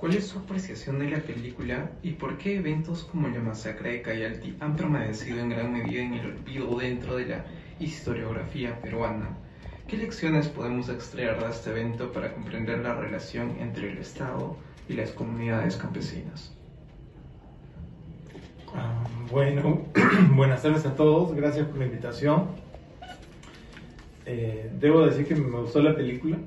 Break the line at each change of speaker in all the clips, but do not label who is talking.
¿Cuál es su apreciación de la película y por qué eventos como la masacre de Cayalti han permanecido en gran medida en el olvido dentro de la historiografía peruana? ¿Qué lecciones podemos extraer de este evento para comprender la relación entre el Estado y las comunidades campesinas?
Bueno, buenas tardes a todos, gracias por la invitación. Debo decir que me gustó la película,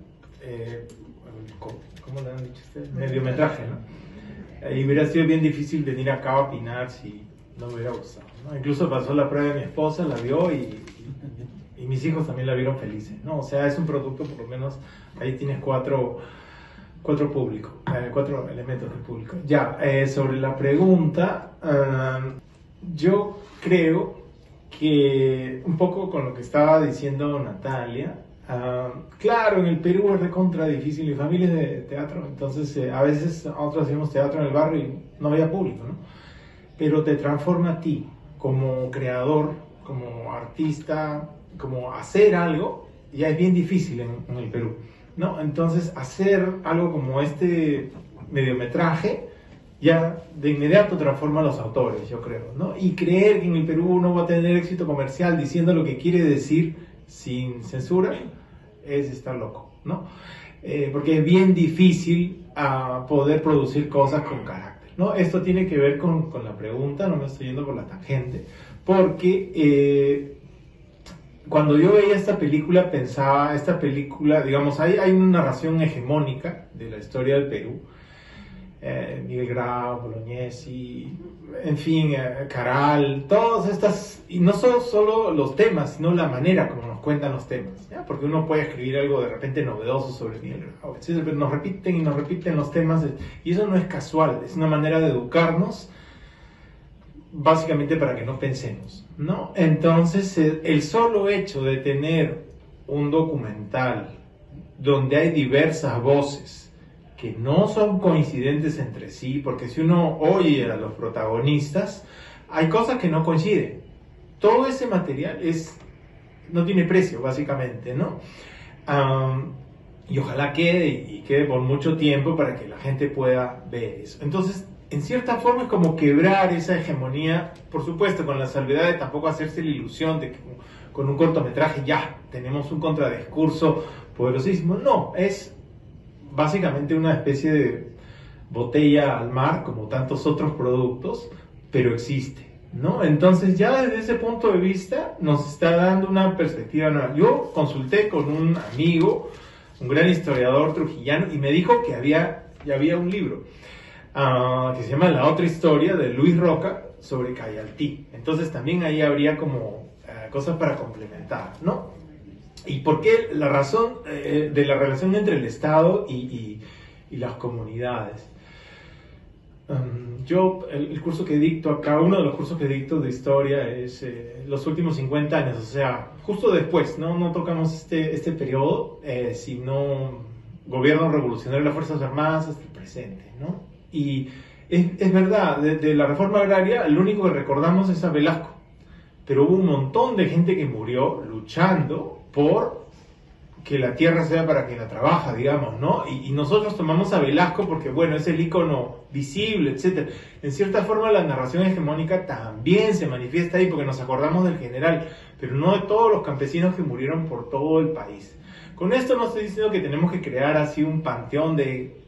¿cómo le han dicho ustedes? Mediometraje, ¿no? Y hubiera sido bien difícil venir acá a opinar si no me hubiera gustado, ¿no? Incluso pasó la prueba de mi esposa, la vio y mis hijos también la vieron felices, ¿no? O sea, es un producto, por lo menos, ahí tienes cuatro públicos, cuatro elementos del público. Ya, sobre la pregunta, yo creo que un poco con lo que estaba diciendo Natalia, claro, en el Perú es recontra difícil y familias de teatro, entonces a veces nosotros hacíamos teatro en el barrio y no había público, ¿no? Pero te transforma a ti como creador, como artista, como hacer algo, ya es bien difícil en el Perú, ¿no? Entonces hacer algo como este mediometraje ya de inmediato transforma a los autores, yo creo, ¿no? Y creer que en el Perú uno va a tener éxito comercial diciendo lo que quiere decir sin censura es estar loco, ¿no? Porque es bien difícil poder producir cosas con carácter, ¿no? Esto tiene que ver con la pregunta, no me estoy yendo por la tangente, porque cuando yo veía esta película pensaba, esta película, digamos, hay una narración hegemónica de la historia del Perú, Miguel Grau, Bolognesi, en fin, Caral, todas estas, y no son solo los temas, sino la manera como nos cuentan los temas, ¿ya? Porque uno puede escribir algo de repente novedoso sobre Miguel Grau, etc., pero nos repiten y nos repiten los temas, y eso no es casual, es una manera de educarnos, básicamente para que no pensemos, ¿no? Entonces, el solo hecho de tener un documental donde hay diversas voces, que no son coincidentes entre sí, porque si uno oye a los protagonistas, hay cosas que no coinciden. Todo ese material no tiene precio, básicamente, ¿no? Y ojalá quede y quede por mucho tiempo para que la gente pueda ver eso. Entonces, en cierta forma es como quebrar esa hegemonía, por supuesto, con la salvedad de tampoco hacerse la ilusión de que con un cortometraje ya tenemos un contradiscurso poderosísimo. No, es básicamente una especie de botella al mar, como tantos otros productos, pero existe, ¿no? Entonces ya desde ese punto de vista nos está dando una perspectiva nueva. Yo consulté con un amigo, un gran historiador trujillano, y me dijo que ya había un libro que se llama La otra historia, de Luis Roca, sobre Cayaltí. Entonces también ahí habría como cosas para complementar, ¿no? ¿Y por qué la razón de la relación entre el Estado y las comunidades? Yo, el curso que dicto acá, uno de los cursos que dicto de historia es los últimos 50 años, o sea, justo después, no tocamos este periodo, sino gobierno revolucionario de las Fuerzas Armadas hasta el presente, ¿no? Y es verdad, de la reforma agraria, el único que recordamos es a Velasco, pero hubo un montón de gente que murió luchando por que la tierra sea para quien la trabaja, digamos, ¿no? Y nosotros tomamos a Velasco porque, bueno, es el ícono visible, etc. En cierta forma la narración hegemónica también se manifiesta ahí porque nos acordamos del general, pero no de todos los campesinos que murieron por todo el país. Con esto no estoy diciendo que tenemos que crear así un panteón de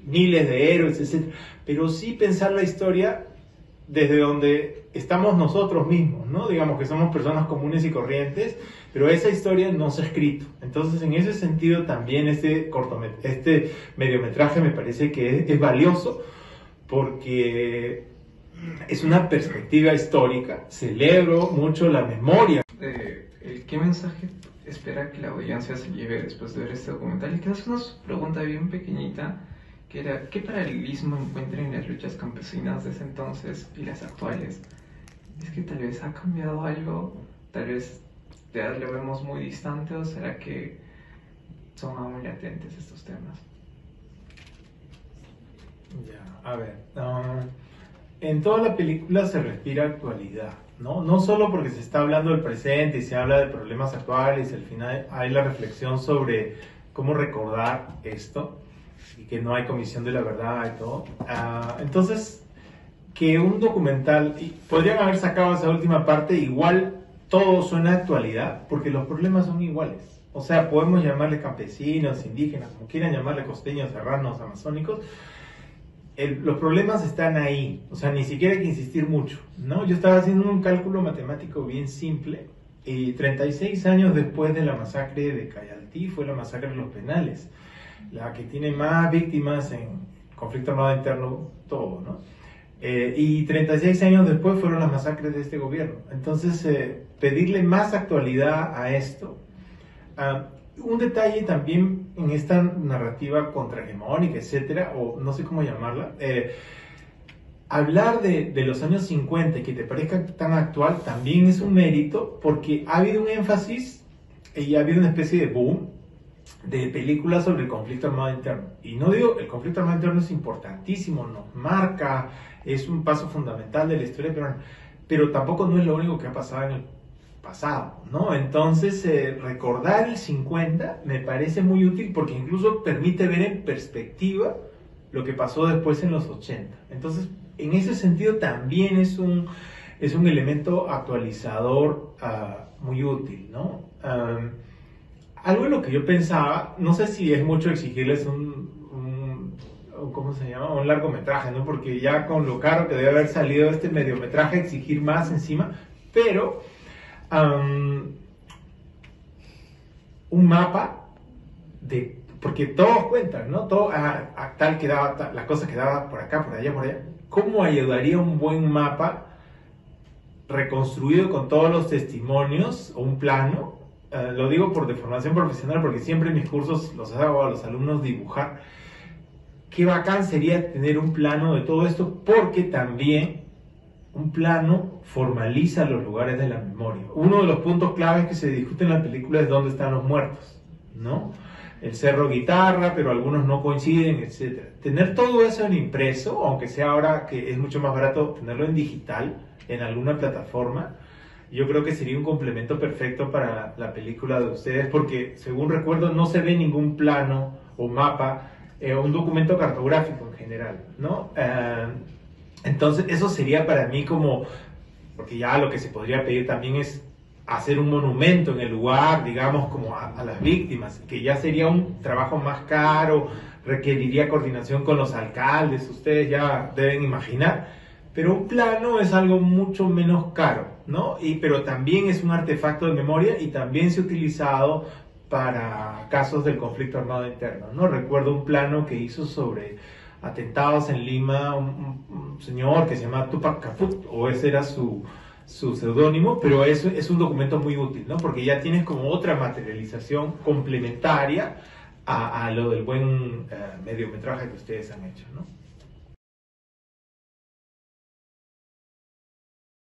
miles de héroes, etc. Pero sí pensar la historia desde donde estamos nosotros mismos, ¿no? Digamos que somos personas comunes y corrientes, pero esa historia no se ha escrito. Entonces, en ese sentido, también este mediometraje me parece que es valioso porque es una perspectiva histórica. Celebro mucho la memoria.
¿Qué mensaje espera que la audiencia se lleve después de ver este documental? Y quizás una pregunta bien pequeñita, que era, ¿qué paralelismo encuentran en las luchas campesinas de ese entonces y las actuales? ¿Es que tal vez ha cambiado algo? ¿Tal vez ya lo vemos muy distante o será que son aún latentes estos temas?
Ya, a ver, en toda la película se respira actualidad, ¿no? No solo porque se está hablando del presente y se habla de problemas actuales, al final hay la reflexión sobre cómo recordar esto, y que no hay comisión de la verdad y todo. Entonces, que un documental, y podrían haber sacado esa última parte, igual todo suena a actualidad, porque los problemas son iguales. O sea, podemos llamarle campesinos, indígenas, como quieran llamarle, costeños, serranos, amazónicos. Los problemas están ahí, o sea, ni siquiera hay que insistir mucho, ¿no? Yo estaba haciendo un cálculo matemático bien simple, y 36 años después de la masacre de Cayaltí fue la masacre de los Penales, la que tiene más víctimas en conflicto armado interno, todo, ¿no? Y 36 años después fueron las masacres de este gobierno. Entonces, pedirle más actualidad a esto. Un detalle también en esta narrativa contrahegemónica, etcétera, o no sé cómo llamarla, hablar de los años 50 y que te parezca tan actual también es un mérito, porque ha habido un énfasis y ha habido una especie de boom de películas sobre el conflicto armado interno. Y no digo, el conflicto armado interno es importantísimo, nos marca, es un paso fundamental de la historia peruana, pero tampoco no es lo único que ha pasado en el pasado, ¿no? Entonces, recordar el 50 me parece muy útil porque incluso permite ver en perspectiva lo que pasó después en los 80. Entonces, en ese sentido también es un elemento actualizador muy útil, ¿no? Algo en lo que yo pensaba, no sé si es mucho exigirles ¿cómo se llama? Un largometraje, ¿no? Porque ya con lo caro que debe haber salido este mediometraje, exigir más encima, pero un mapa porque todos cuentan, ¿no? Todo, tal quedaba, la cosa quedaba por acá, por allá, por allá. ¿Cómo ayudaría un buen mapa reconstruido con todos los testimonios o un plano? Lo digo por deformación profesional, porque siempre en mis cursos los hago a los alumnos dibujar. Qué bacán sería tener un plano de todo esto, porque también un plano formaliza los lugares de la memoria. Uno de los puntos claves que se discute en la película es dónde están los muertos, ¿no? El Cerro Guitarra, pero algunos no coinciden, etc. Tener todo eso en impreso, aunque sea ahora que es mucho más barato tenerlo en digital, en alguna plataforma, yo creo que sería un complemento perfecto para la película de ustedes, porque según recuerdo no se ve ningún plano o mapa, un documento cartográfico en general, ¿no? Entonces eso sería para mí como, porque ya lo que se podría pedir también es hacer un monumento en el lugar, digamos, como a las víctimas, que ya sería un trabajo más caro, requeriría coordinación con los alcaldes, ustedes ya deben imaginar, pero un plano es algo mucho menos caro, ¿no? Pero también es un artefacto de memoria y también se ha utilizado para casos del conflicto armado interno, ¿no? Recuerdo un plano que hizo sobre atentados en Lima, un señor que se llama Tupac Caput, o ese era su seudónimo, pero es un documento muy útil, ¿no? Porque ya tienes como otra materialización complementaria a lo del buen mediometraje que ustedes han hecho, ¿no?